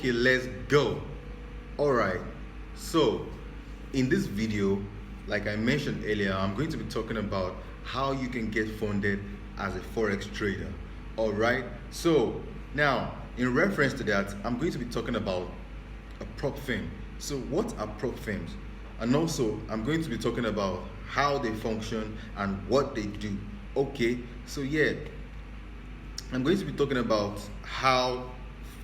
Okay, let's go. All right, so in this video, like I mentioned earlier, I'm going to be talking about how you can get funded as a forex trader. All right, so now in reference to that, I'm going to be talking about a prop firm. So what are prop firms? And also I'm going to be talking about how they function and what they do. Okay, so yeah, I'm going to be talking about how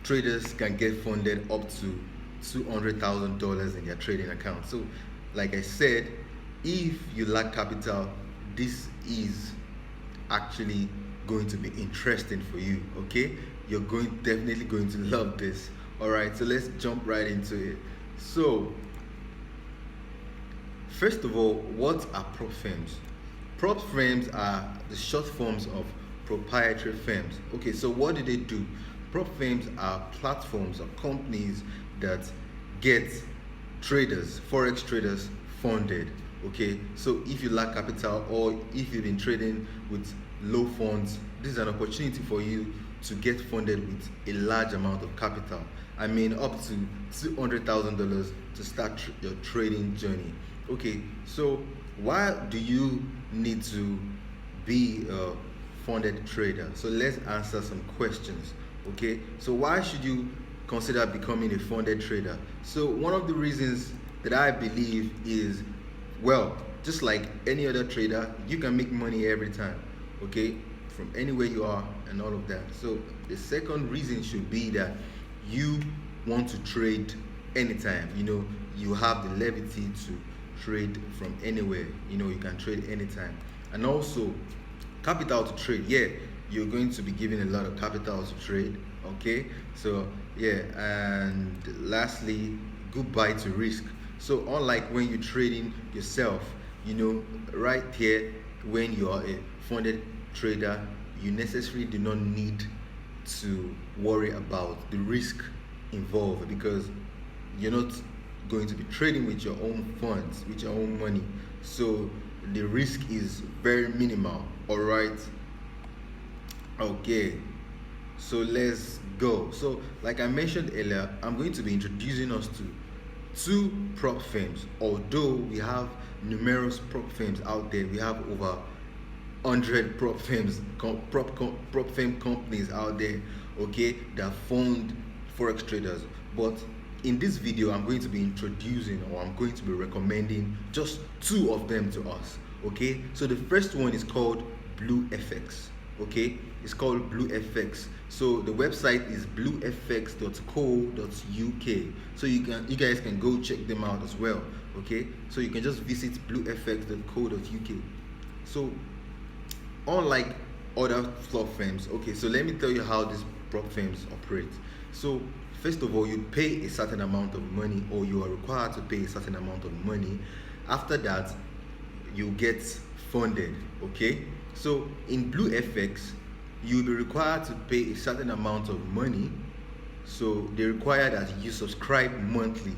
traders can get funded up to $200,000 in their trading account. So, like I said, if you lack capital, this is actually going to be interesting for you. Okay, you're definitely going to love this. All right, so let's jump right into it. So, first of all, what are prop firms? Prop firms are the short forms of proprietary firms. Okay, so what do they do? Prop firms are platforms or companies that get traders, forex traders, funded. Okay, so if you lack capital or if you've been trading with low funds, this is an opportunity for you to get funded with a large amount of capital. I mean, up to $200,000 to start your trading journey. Okay, so why do you need to be a funded trader? So let's answer some questions. Okay, so why should you consider becoming a funded trader? So one of the reasons that I believe is, well, just like any other trader, you can make money every time, okay, from anywhere you are and all of that. So the second reason should be that you want to trade anytime. You have the levity to trade from anywhere. You can trade anytime. And also capital to trade. Yeah, you're going to be given a lot of capital to trade. Okay, so yeah, and lastly, goodbye to risk. So unlike when you're trading yourself, right here, when you are a funded trader, you necessarily do not need to worry about the risk involved, because you're not going to be trading with your own funds, with your own money. So the risk is very minimal. All right, okay, so let's go. So like I mentioned earlier, I'm going to be introducing us to two prop firms. Although we have numerous prop firms out there, we have over 100 prop firms, prop firm companies out there, okay, that fund forex traders. But in this video, I'm going to be introducing, or I'm going to be recommending just two of them to us. Okay, so the first one is called BlueFX. Okay, it's called BlueFX. So the website is bluefx.co.uk. So you guys can go check them out as well. Okay, so you can just visit bluefx.co.uk. So unlike other prop firms, okay, so let me tell you how these prop firms operate. So first of all, you pay a certain amount of money, or you are required to pay a certain amount of money. After that, you get funded. Okay, so in BlueFX, you'll be required to pay a certain amount of money. So they require that you subscribe monthly,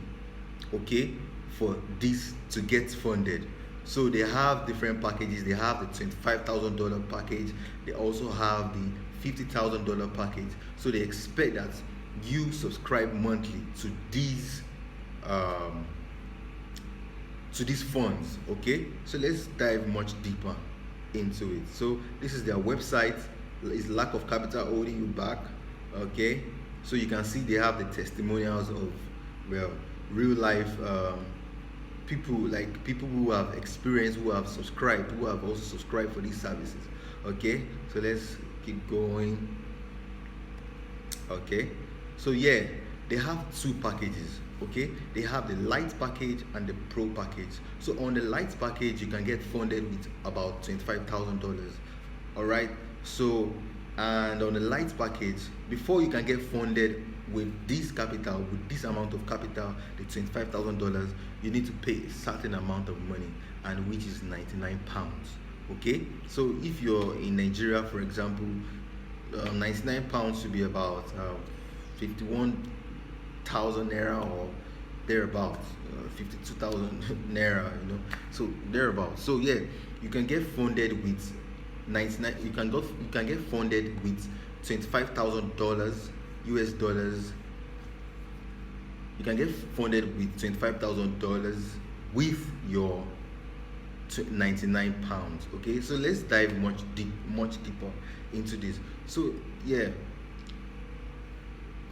okay, for this to get funded. So they have different packages. They have the $25,000 package. They also have the $50,000 package. So they expect that you subscribe monthly to these funds. Okay, so let's dive much deeper into it. So this is their website. Is lack of capital holding you back? Okay, so you can see they have the testimonials of, well, real life people, like people who have experienced, who have subscribed, who have also subscribed for these services. Okay, so let's keep going. Okay, so yeah, they have two packages. Okay, they have the light package and the pro package. So on the light package, you can get funded with about $25,000. all right, so, and on the light package, before you can get funded with this capital, with this amount of capital, the $25,000, you need to pay a certain amount of money, and which is 99 pounds. Okay, so if you're in Nigeria, for example, 99 pounds should be about 51,000 naira or thereabouts, 52,000 naira, so thereabouts. So yeah, you can get funded with 99. You can get funded with $25,000 US dollars you can get funded with $25,000 with your 99 pounds. Okay, so let's dive much deeper into this. So yeah,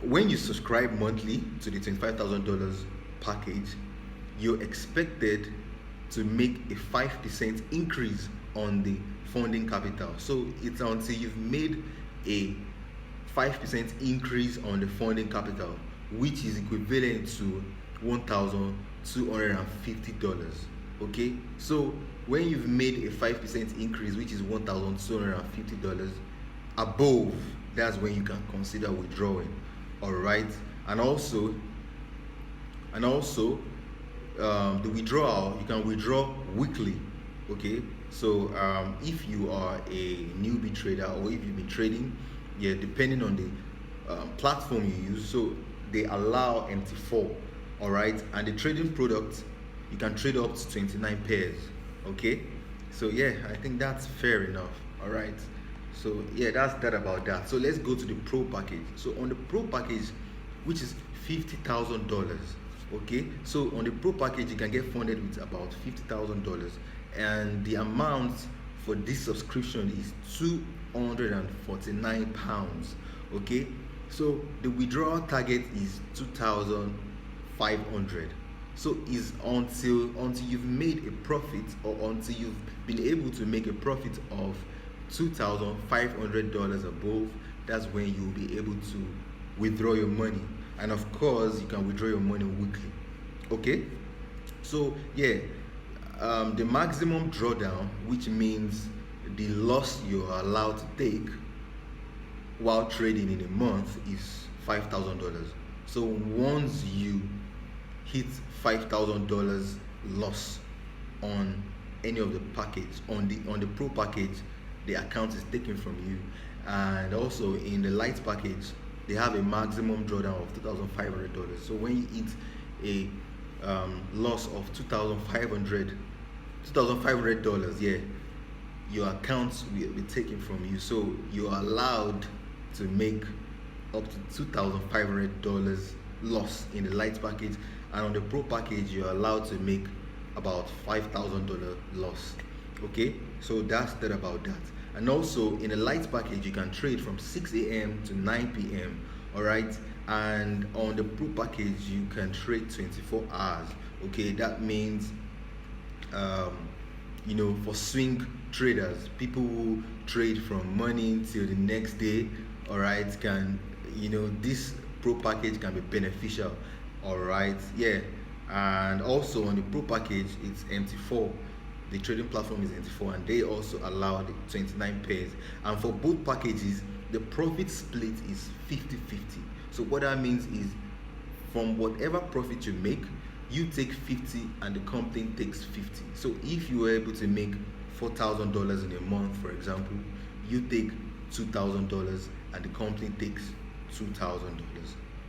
when you subscribe monthly to the $25,000 package, you're expected to make a 5% increase on the funding capital. So it's until you've made a 5% increase on the funding capital, which is equivalent to $1,250. Okay, so when you've made a 5% increase, which is $1,250 above, that's when you can consider withdrawing. All right, and also the withdrawal, you can withdraw weekly. Okay, so if you are a newbie trader, or if you've been trading, yeah, depending on the platform you use, so they allow MT4. All right, and the trading product, you can trade up to 29 pairs. Okay, so yeah, I think that's fair enough. All right, so yeah, that's that about that. So let's go to the pro package. So on the pro package, which is $50,000. Okay, so on the pro package, you can get funded with about $50,000, and the amount for this subscription is £249. Okay, so the withdrawal target is 2,500. So is until you've made a profit, or until you've been able to make a profit of $2,500 above, that's when you'll be able to withdraw your money. And of course, you can withdraw your money weekly. Okay, so yeah, the maximum drawdown, which means the loss you're allowed to take while trading in a month, is $5,000. So once you hit $5,000 loss on any of the package, on the pro package, the account is taken from you. And also in the light package, they have a maximum drawdown of $2,500. So when you hit a loss of $2,500, yeah, your accounts will be taken from you. So you are allowed to make up to $2,500 loss in the light package, and on the pro package, you're allowed to make about $5,000 loss. Okay, so that's that about that. And also in the light package, you can trade from 6 a.m. to 9 p.m. all right, and on the pro package, you can trade 24 hours. Okay, that means for swing traders, people who trade from morning till the next day, all right, can, this pro package can be beneficial. All right, yeah. And also on the pro package, it's MT4. The trading platform is MT4, and they also allow the 29 pairs. And for both packages, the profit split is 50-50. So what that means is, from whatever profit you make, you take 50 and the company takes 50. So if you were able to make $4,000 in a month, for example, you take $2,000 and the company takes $2,000.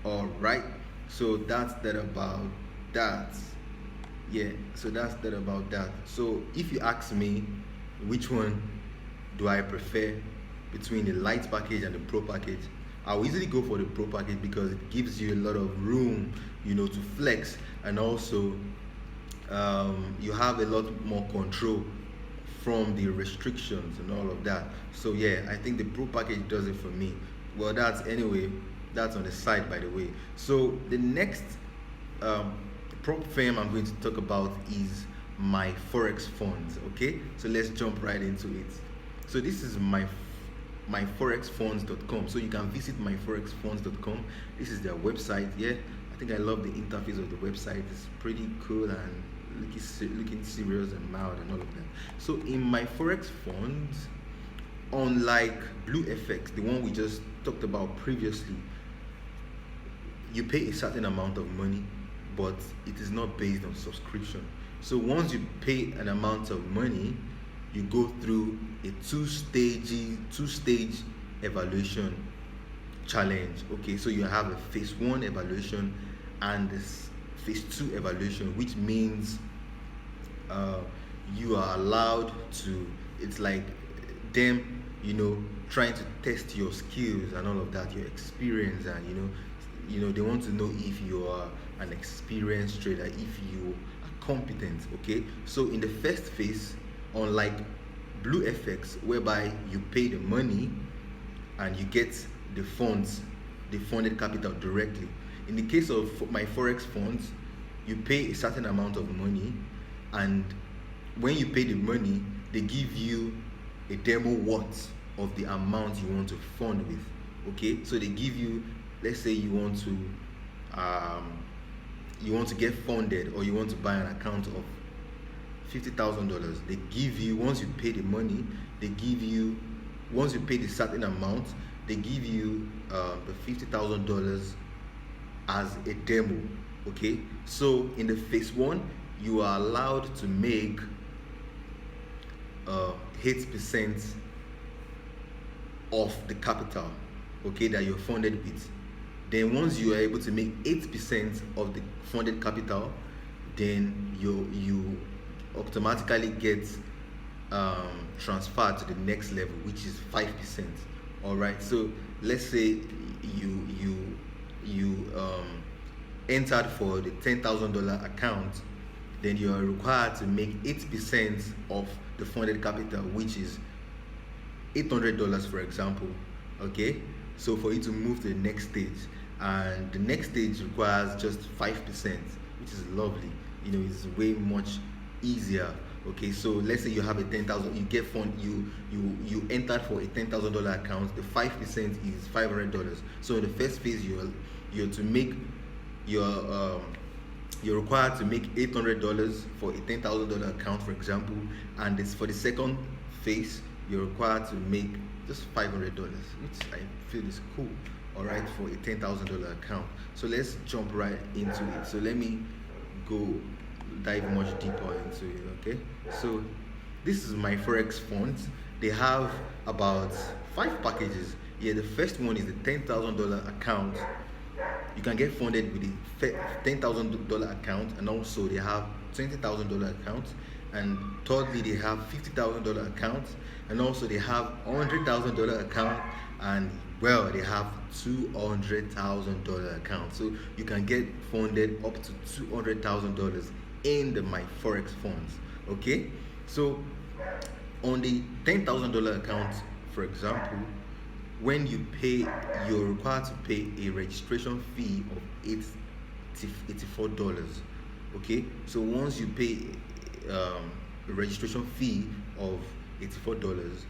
All right, so that's that about that. Yeah, so that's that about that. So if you ask me which one do I prefer between the light package and the pro package, I'll easily go for the pro package because it gives you a lot of room, to flex, and also you have a lot more control from the restrictions and all of that. So yeah, I think the pro package does it for me. Well, that's on the side, by the way. So the next prop firm I'm going to talk about is my Forex Funds. Okay, so let's jump right into it. So this is myforexfunds.com. So you can visit myforexfunds.com. This is their website. Yeah, I think I love the interface of the website. It's pretty cool and looking serious and mild and all of that. So in my Forex Funds, unlike BlueFX, the one we just talked about previously, you pay a certain amount of money, but it is not based on subscription. So once you pay an amount of money, you go through a two-stage evaluation challenge. Okay, so you have a phase 1 evaluation and this phase 2 evaluation, which means you are allowed to, it's like them, trying to test your skills and all of that, your experience, and they want to know if you are an experienced trader, if you are competent. Okay, so in the first phase, unlike BlueFX, whereby you pay the money and you get the funds, the funded capital directly. In the case of my Forex funds, you pay a certain amount of money, and when you pay the money, they give you a demo worth of the amount you want to fund with. Okay, so they give you, let's say you want to get funded, or you want to buy an account of $50,000. They give you, once you pay the money, they give you, once you pay the certain amount, they give you the $50,000 as a demo. Okay, so in the phase one, you are allowed to make 8% of the capital, okay, that you're funded with. Then once you are able to make 8% of the funded capital, then you automatically get transferred to the next level, which is 5%. All right, so let's say you entered for the $10,000 account, then you are required to make 8% of the funded capital, which is $800, for example. Okay, so for you to move to the next stage, and the next stage requires just 5%, which is lovely. You know, it's way much easier. Okay, so let's say you have a 10,000, you get fund, you entered for a $10,000 account. The 5% is $500. So in the first phase, you're to make you're required to make $800 for a $10,000 account, for example, and it's for the second phase, you're required to make just $500, which I feel is cool. All right, for a $10,000 account. So let's jump right into it. So let me go dive much deeper into it. Okay, so this is my Forex Funds. They have about 5 packages. Yeah, the first one is the $10,000 account. You can get funded with the $10,000 account, and also they have $20,000 accounts, and thirdly they have $50,000 accounts, and also they have $100,000 account, and well, they have $200,000 account. So you can get funded up to $200,000 in the My Forex Funds. Okay, so on the $10,000 account, for example, when you pay, you're required to pay a registration fee of $84. Okay, so once you pay a registration fee of $84,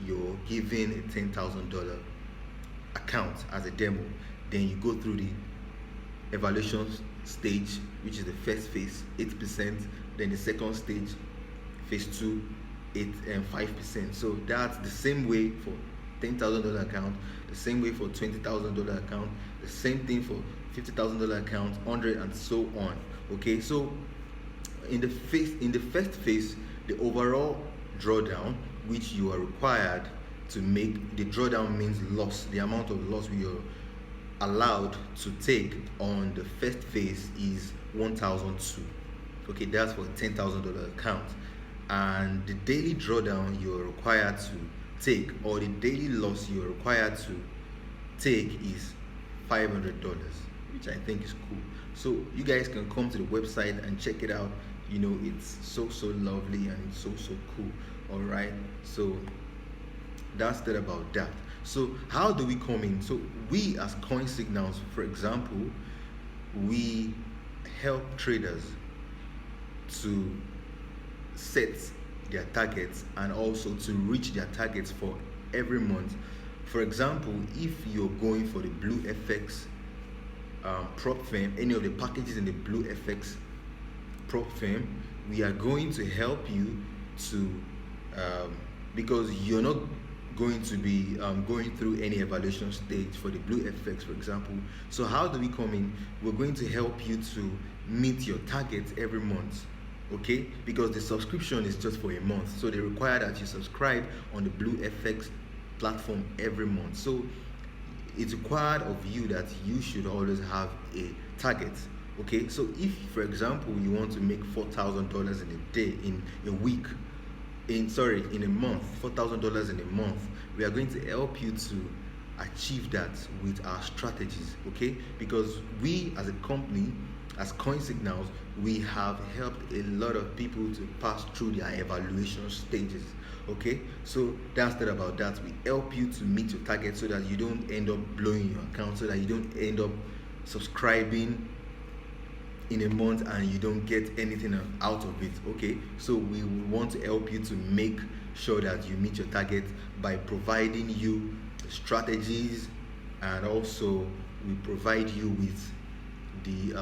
you're given a $10,000 account as a demo. Then you go through the evaluation stage, which is the first phase, 8%. Then the second stage, phase 2, 8 and 5%. So that's the same way for $10,000 account, the same way for $20,000 account, the same thing for $50,000 account, 100, and so on. Okay, so in the first phase, the overall drawdown, which you are required to make, the drawdown means loss, the amount of loss we are allowed to take on the first phase is $1,002. Okay, that's for a $10,000 account, and the daily drawdown you are required to take, or the daily loss you are required to take, is $500, which I think is cool. So you guys can come to the website and check it out. You know, it's so lovely and it's so cool. All right, so that's that about that. So how do we come in? So we as Coin Signals, for example, we help traders to set their targets and also to reach their targets for every month. For example, if you're going for the BlueFX prop firm, any of the packages in the BlueFX prop firm, we are going to help you to because you're not going to be going through any evaluation stage for the BlueFX, for example. So how do we come in? We're going to help you to meet your targets every month. Okay, because the subscription is just for a month, so they require that you subscribe on the BlueFX platform every month. So it's required of you that you should always have a target. Okay, so if, for example, you want to make $4,000 in a day, in a week, in a month, $4,000 in a month, we are going to help you to achieve that with our strategies. Okay, because we as a company, as coin signals, we have helped a lot of people to pass through their evaluation stages. Okay, so that's that about that. We help you to meet your target so that you don't end up blowing your account, so that you don't end up subscribing in a month and you don't get anything out of it. Okay, so we want to help you to make sure that you meet your target by providing you the strategies, and also we provide you with the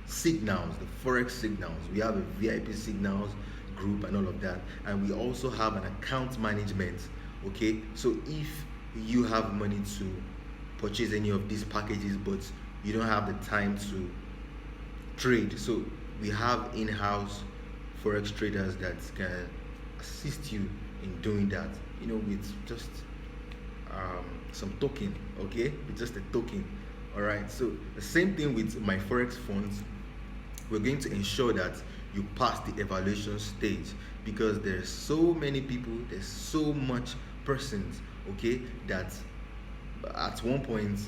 signals, the Forex signals. We have a VIP signals group and all of that, and we also have an account management. Okay, so if you have money to purchase any of these packages but you don't have the time to trade, so we have in-house Forex traders that can assist you in doing that, with just some token. Okay, with just a token. All right, so the same thing with my Forex Funds. We're going to ensure that you pass the evaluation stage, because there's so many people, there's so much persons, okay, that at one point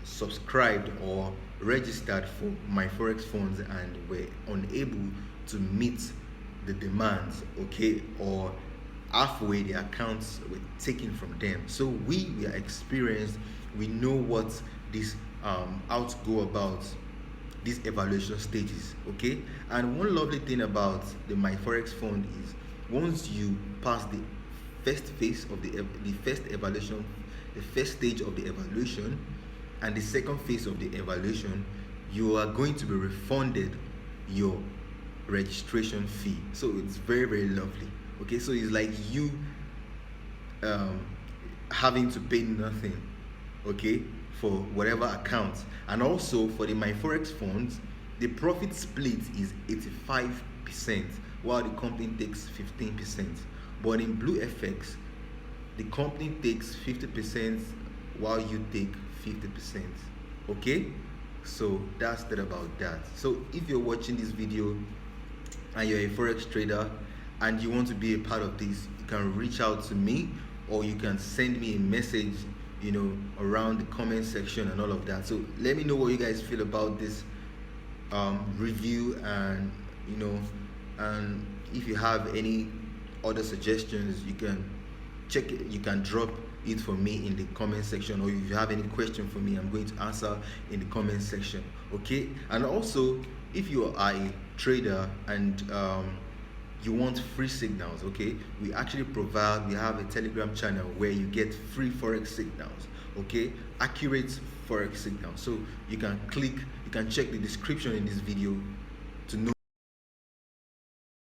subscribed or registered for my Forex Funds and were unable to meet the demands, okay, or halfway the accounts were taken from them. So we are experienced, we know what this how to go about these evaluation stages. Okay, and one lovely thing about the my Forex Fund is, once you pass the first phase of the first evaluation, the first stage of the evaluation, and the second phase of the evaluation, you are going to be refunded your registration fee. So it's very, very lovely. Okay, so it's like you having to pay nothing, okay, for whatever account. And also for the my Forex Funds, the profit split is 85%, while the company takes 15%. But in BlueFX, the company takes 50% while you take 50%. Okay, so that's that about that. So if you're watching this video and you're a Forex trader and you want to be a part of this, you can reach out to me, or you can send me a message, around the comment section and all of that. So let me know what you guys feel about this review, and and if you have any other suggestions, you can check it, you can drop it for me in the comment section, or if you have any question for me, I'm going to answer in the comment section. Okay, and also if you are a trader and you want free signals, okay, we have a Telegram channel where you get free Forex signals, okay, accurate Forex signals. So you can check the description in this video